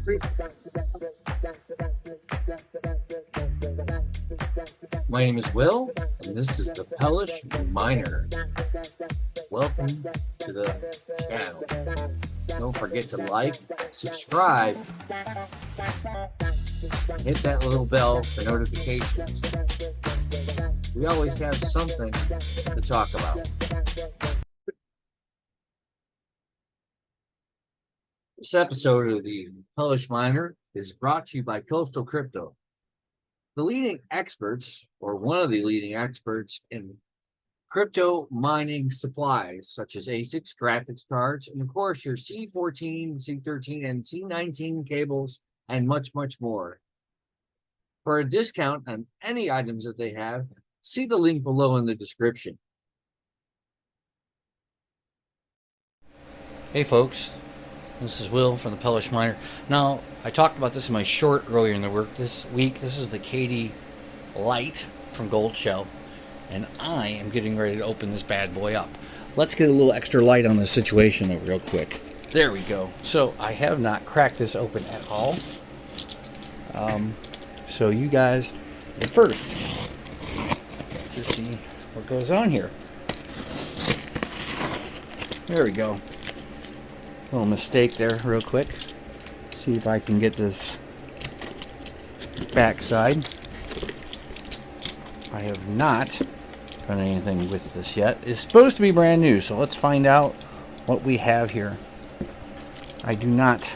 My name is Will, and this is the Pelish Miner. Welcome to the channel. Don't forget to like, subscribe, and hit that little bell for notifications. We always have something to talk about. This episode of the Pelish Miner is brought to you by Coastal Crypto. The leading experts, or one of the leading experts in crypto mining supplies, such as ASICs, graphics cards, and of course your C14, C13, and C19 cables, and much, much more. For a discount on any items that they have, see the link below in the description. Hey folks, this is Will from the Pelish Miner. Now, I talked about this in my short earlier in the work this week. This is the KD Lite from Gold Shell, and I am getting ready to open this bad boy up. Let's get a little extra light on this situation real quick. There we go. So I have not cracked this open at all. So you guys, at first, to see what goes on here. There we go. Little mistake there real quick. See if I can get this backside. I have not done anything with this yet. It's supposed to be brand new, so let's find out what we have here. I do not.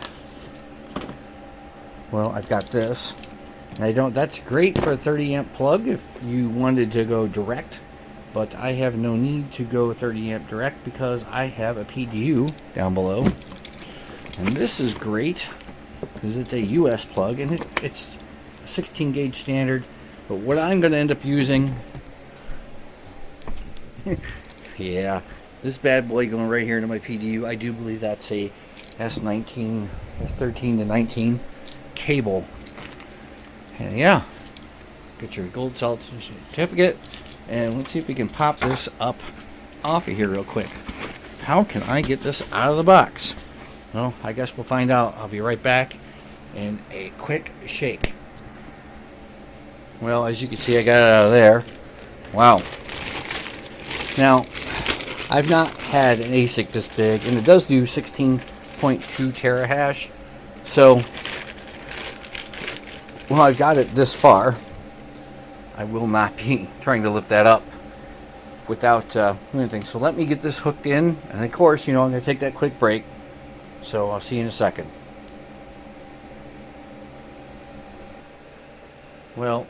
Well, I've got this. And I don't. That's great for a 30 amp plug if you wanted to go direct. But I have no need to go 30 amp direct because I have a PDU down below. And this is great because it's a US plug and it's a 16 gauge standard. But what I'm going to end up using, yeah, this bad boy going right here into my PDU. I do believe that's a S13 to 19 cable. And yeah, get your gold salt certificate. And let's see if we can pop this up off of here real quick. How can I get this out of the box? Well, I guess we'll find out. I'll be right back in a quick shake. Well, as you can see, I got it out of there. Wow. Now, I've not had an ASIC this big, and it does do 16.2 terahash. So, well, I've got it this far. I will not be trying to lift that up without anything. So let me get this hooked in. And of course, you know, I'm going to take that quick break. So I'll see you in a second. Well,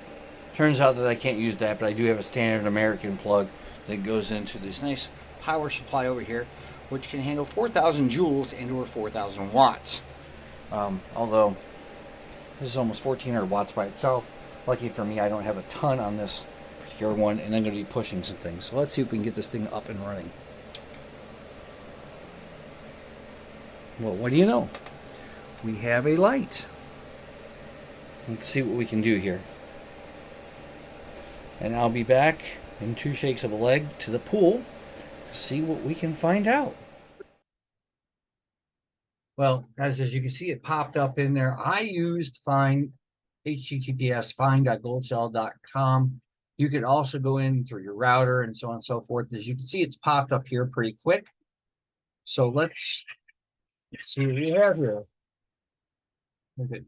turns out that I can't use that, but I do have a standard American plug that goes into this nice power supply over here, which can handle 4,000 joules and or 4,000 watts. Although this is almost 1,400 watts by itself. Lucky for me, I don't have a ton on this particular one, and I'm going to be pushing some things. So let's see if we can get this thing up and running. Well, what do you know? We have a light. Let's see what we can do here. And I'll be back in 2 shakes of a leg to the pool to see what we can find out. Well, guys, as you can see, it popped up in there. I used Find. HTTPS find.goldshell.com. You could also go in through your router and so on and so forth. As you can see, it's popped up here pretty quick. So let's see what we have here. Okay.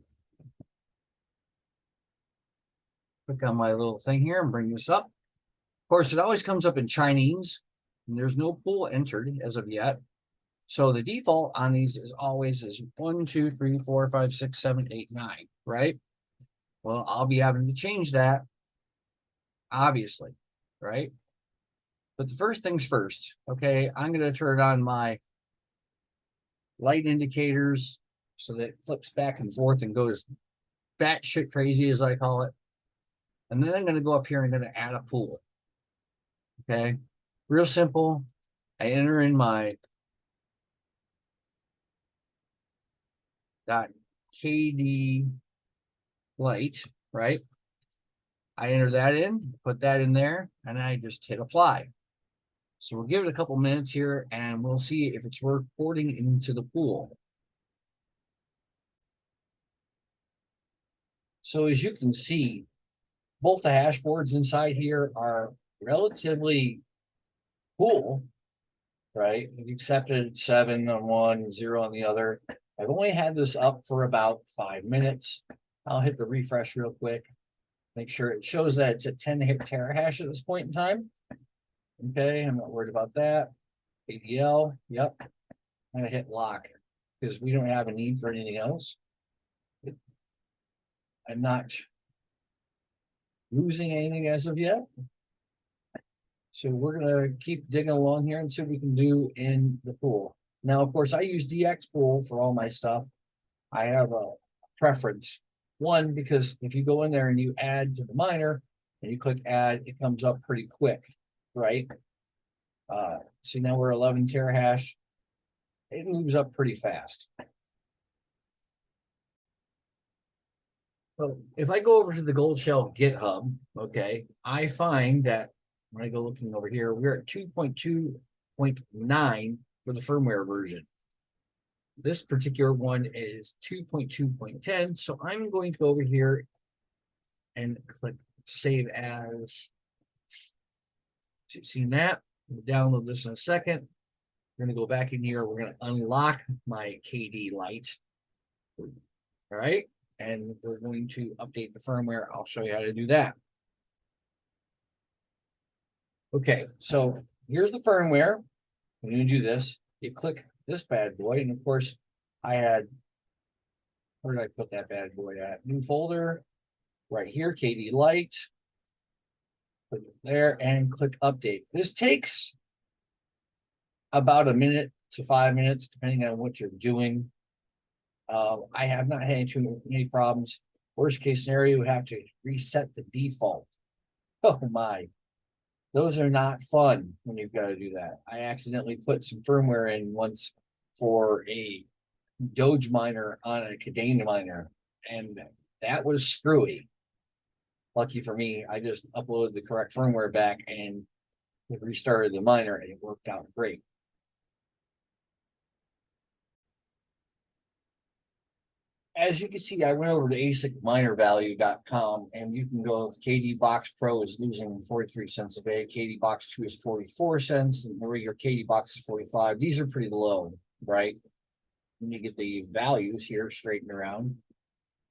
Click on my little thing here and bring this up. Of course, it always comes up in Chinese, and there's no pool entered as of yet. So the default on these is always 1, 2, 3, 4, 5, 6, 7, 8, 9, right? Well, I'll be having to change that, obviously, right? But the first things first, okay, I'm going to turn on my light indicators so that it flips back and forth and goes batshit crazy, as I call it. And then I'm going to go up here and I'm going to add a pool. Okay, real simple. I enter in my .KD Lite, right? I enter that in, put that in there, and I just hit apply. So we'll give it a couple minutes here and we'll see if it's recording into the pool. So as you can see, both the hash boards inside here are relatively cool, right? We've accepted 7 on one, 0 on the other. I've only had this up for about 5 minutes. I'll hit the refresh real quick. Make sure it shows that it's at 10 terahash at this point in time. Okay, I'm not worried about that. ADL, yep. I'm gonna hit lock because we don't have a need for anything else. I'm not losing anything as of yet. So we're gonna keep digging along here and see what we can do in the pool. Now, of course, I use DX pool for all my stuff. I have a preference. One, because if you go in there and you add to the miner and you click add, it comes up pretty quick, right? See, now we're 11 terahash. It moves up pretty fast. So if I go over to the Gold Shell GitHub, okay, I find that when I go looking over here, we're at 2.2.9 for the firmware version. This particular one is 2.2.10. So I'm going to go over here and click save as. So you've seen that. We'll download this in a second. We're going to go back in here. We're going to unlock my KD Lite. All right. And we're going to update the firmware. I'll show you how to do that. Okay, so here's the firmware. When you do this, you click this bad boy. And of course, I had, where did I put that bad boy at? New folder, right here, KD Lite. Put it there and click update. This takes about a minute to 5 minutes, depending on what you're doing. I have not had too many problems. Worst case scenario, you have to reset the default. Oh my, those are not fun when you've got to do that. I accidentally put some firmware in once for a Doge miner on a Kadena miner, and that was screwy. Lucky for me, I just uploaded the correct firmware back and restarted the miner, and it worked out great. As you can see, I went over to asicminervalue.com, and you can go with KD Box Pro is losing 43 cents a day. KD Box 2 is 44 cents, and where your KD Box is 45. These are pretty low, right? When you get the values here straightened around.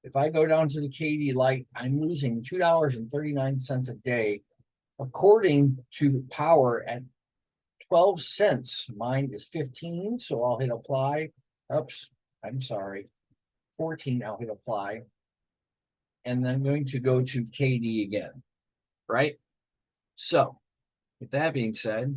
If I go down to the KD Lite, I'm losing $2.39 a day, according to power at 12 cents. Mine is 15, so I'll hit apply. Oops, I'm sorry. 14, I'll hit apply. And then I'm going to go to KD again, right? So, with that being said,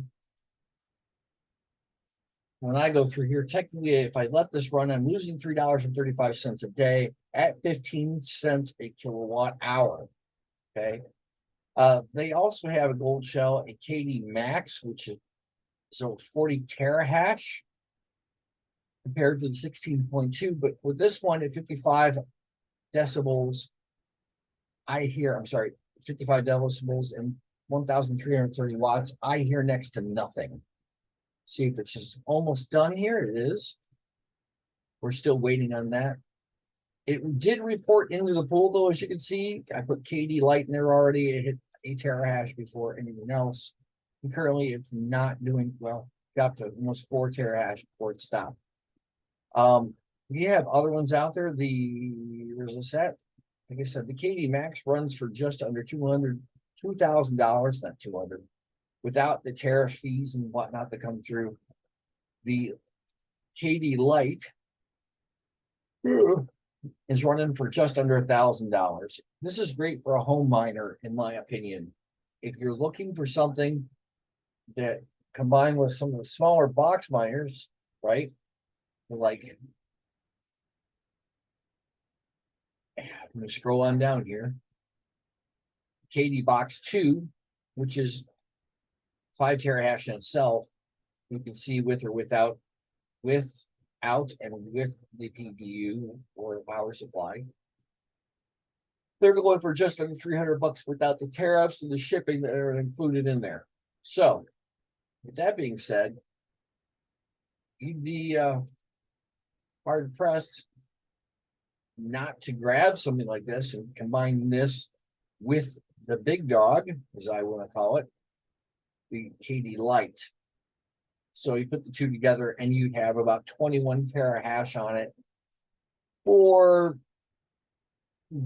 when I go through here, technically, if I let this run, I'm losing $3.35 a day at 15 cents a kilowatt hour, okay? They also have a gold shell, a KD Max, which is so 40 terahash compared to the 16.2, but with this one at 55 decibels, I hear, I'm sorry, 55 decibels and 1,330 watts, I hear next to nothing. See if it's just almost done here. It is. We're still waiting on that. It did report into the pool, though, as you can see. I put KD Lite in there already. It hit 8 terahash before anything else. And currently, it's not doing well. Got to almost 4 terahash before it stopped. We have other ones out there. There's a set. Like I said, the KD Max runs for just under $2,000, not 200, without the tariff fees and whatnot that come through. The KD Lite is running for just under $1,000. This is great for a home miner, in my opinion. If you're looking for something that combined with some of the smaller box miners, right? Like, I'm going to scroll on down here. KD Box 2, which is 5 terahash in itself. You can see with or without, and with the PDU or power supply. They're going for just under $300 without the tariffs and the shipping that are included in there. So, with that being said, you'd be hard pressed not to grab something like this and combine this with the big dog, as I want to call it, the KD Lite. So you put the two together and you'd have about 21 terahash on it for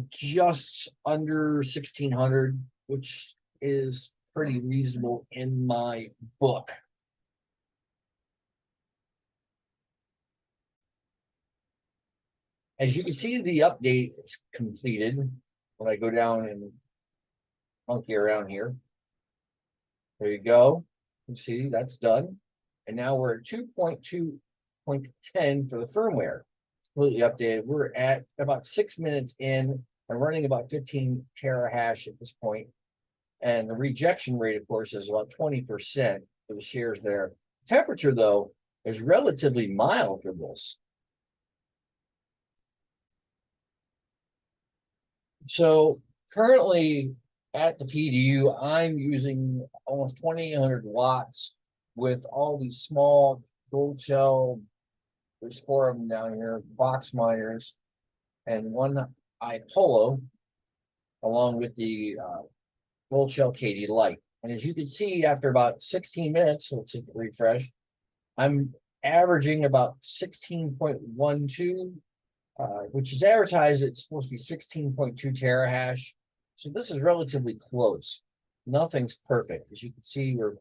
just under 1600, which is pretty reasonable in my book. As you can see, the update is completed. When I go down and monkey around here, there you go. You see that's done. And now we're at 2.2.10 for the firmware. It's completely updated. We're at about 6 minutes in and running about 15 terahash at this point. And the rejection rate, of course, is about 20% for the shares there. Temperature, though, is relatively mild for this. So currently at the PDU, I'm using almost 2800 watts with all these small gold shell. There's 4 of them down here, box miners, and one iPolo, along with the gold shell KD Lite. And as you can see, after about 16 minutes, let's hit the refresh, I'm averaging about 16.12, which is advertised. It's supposed to be 16.2 terahash. So this is relatively close. Nothing's perfect. As you can see, we're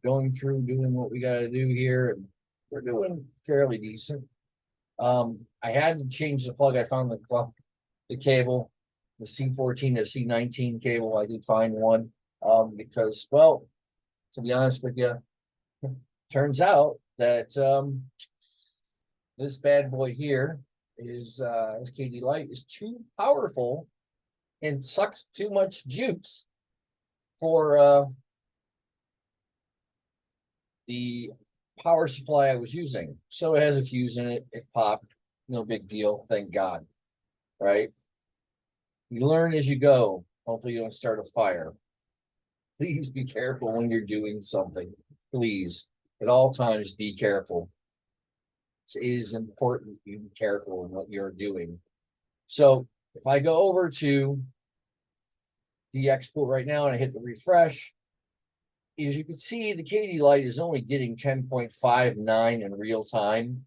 going through doing what we got to do here, and we're doing fairly decent. I had to change the plug. I found the cable, the C14 to C19 cable. I did find one because, well, to be honest with you, turns out that this bad boy here is this KD Lite is too powerful and sucks too much juice for the power supply I was using. So it has a fuse in it. It popped. No big deal. Thank God. Right? You learn as you go. Hopefully you don't start a fire. Please be careful when you're doing something. Please, at all times, be careful. It is important you be careful in what you're doing. So if I go over to the export right now and I hit the refresh, as you can see, the KD Lite is only getting 10.59 in real time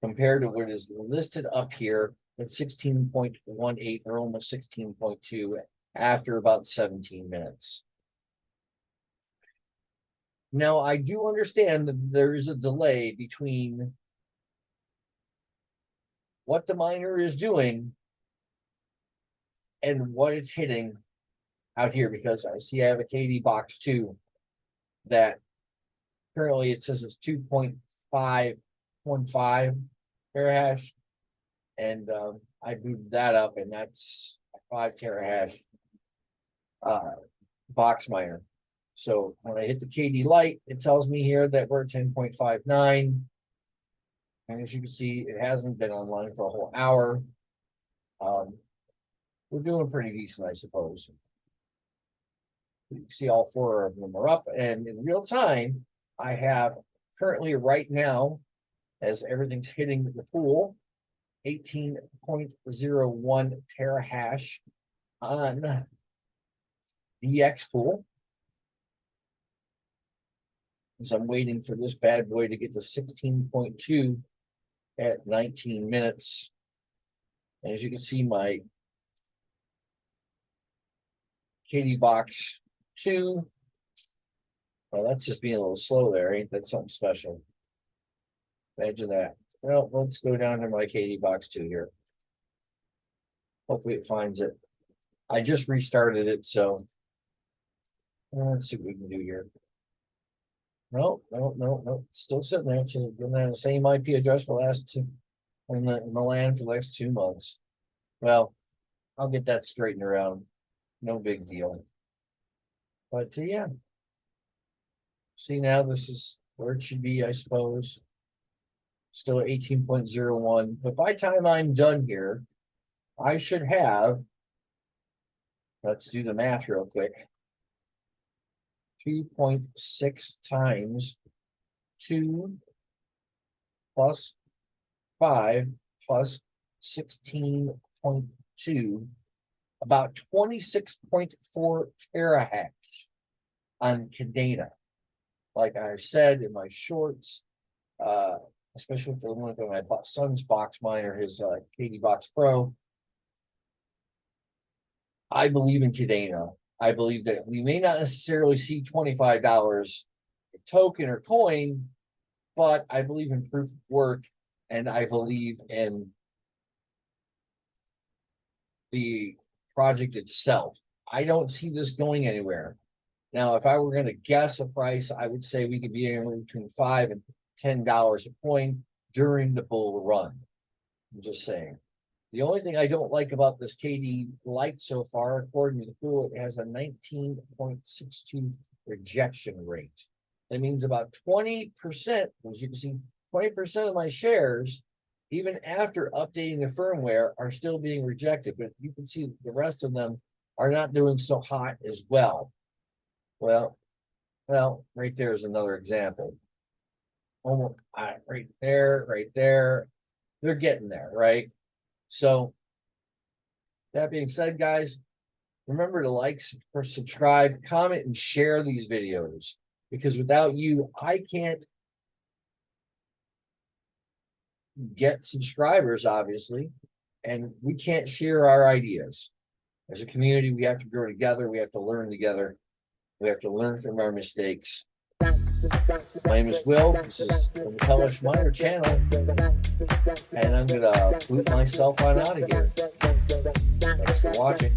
compared to what is listed up here at 16.18 or almost 16.2 after about 17 minutes. Now, I do understand that there is a delay between what the miner is doing and what it's hitting out here, because I see I have a KD box 2 that currently it says it's 2.515 terahash, and I booted that up, and that's a 5 terahash box miner. So when I hit the KD Lite, it tells me here that we're at 10.59. And as you can see, it hasn't been online for a whole hour. We're doing pretty decent, I suppose. You can see all 4 of them are up, and in real time, I have currently right now, as everything's hitting the pool, 18.01 terahash on the X pool. As I'm waiting for this bad boy to get to 16.2 at 19 minutes. And as you can see, my KD box 2. Well, that's just being a little slow there. Ain't that something special? Imagine that. Well, let's go down to my KD box 2 here. Hopefully it finds it. I just restarted it, so let's see what we can do here. No. Still sitting there. She's been on the same IP address for the last 2 in the land for the last 2 months. Well, I'll get that straightened around. No big deal. But yeah. See, now this is where it should be, I suppose. Still at 18.01. But by the time I'm done here, I should have, let's do the math real quick, 2.6 times 2 plus 5 plus 16.2, about 26.4 terahash on Kadena. Like I said in my shorts, especially for one of my son's box miner, his KD Box Pro, I believe in Kadena. I believe that we may not necessarily see $25 a token or coin, but I believe in proof of work, and I believe in the project itself. I don't see this going anywhere. Now, if I were going to guess a price, I would say we could be anywhere between $5 and $10 a coin during the bull run. I'm just saying. The only thing I don't like about this KD Lite so far, according to the pool, it has a 19.62 rejection rate. That means about 20%, as you can see, 20% of my shares, even after updating the firmware, are still being rejected. But you can see the rest of them are not doing so hot as well. Well, right there is another example. Almost right there. They're getting there, right? So that being said, guys, remember to like, subscribe, comment, and share these videos, because without you, I can't get subscribers, obviously, and we can't share our ideas. As a community, we have to grow together. We have to learn together. We have to learn from our mistakes. My name is Will. This is the PelishMiner channel, and I'm gonna boot myself on out of here. Thanks for watching.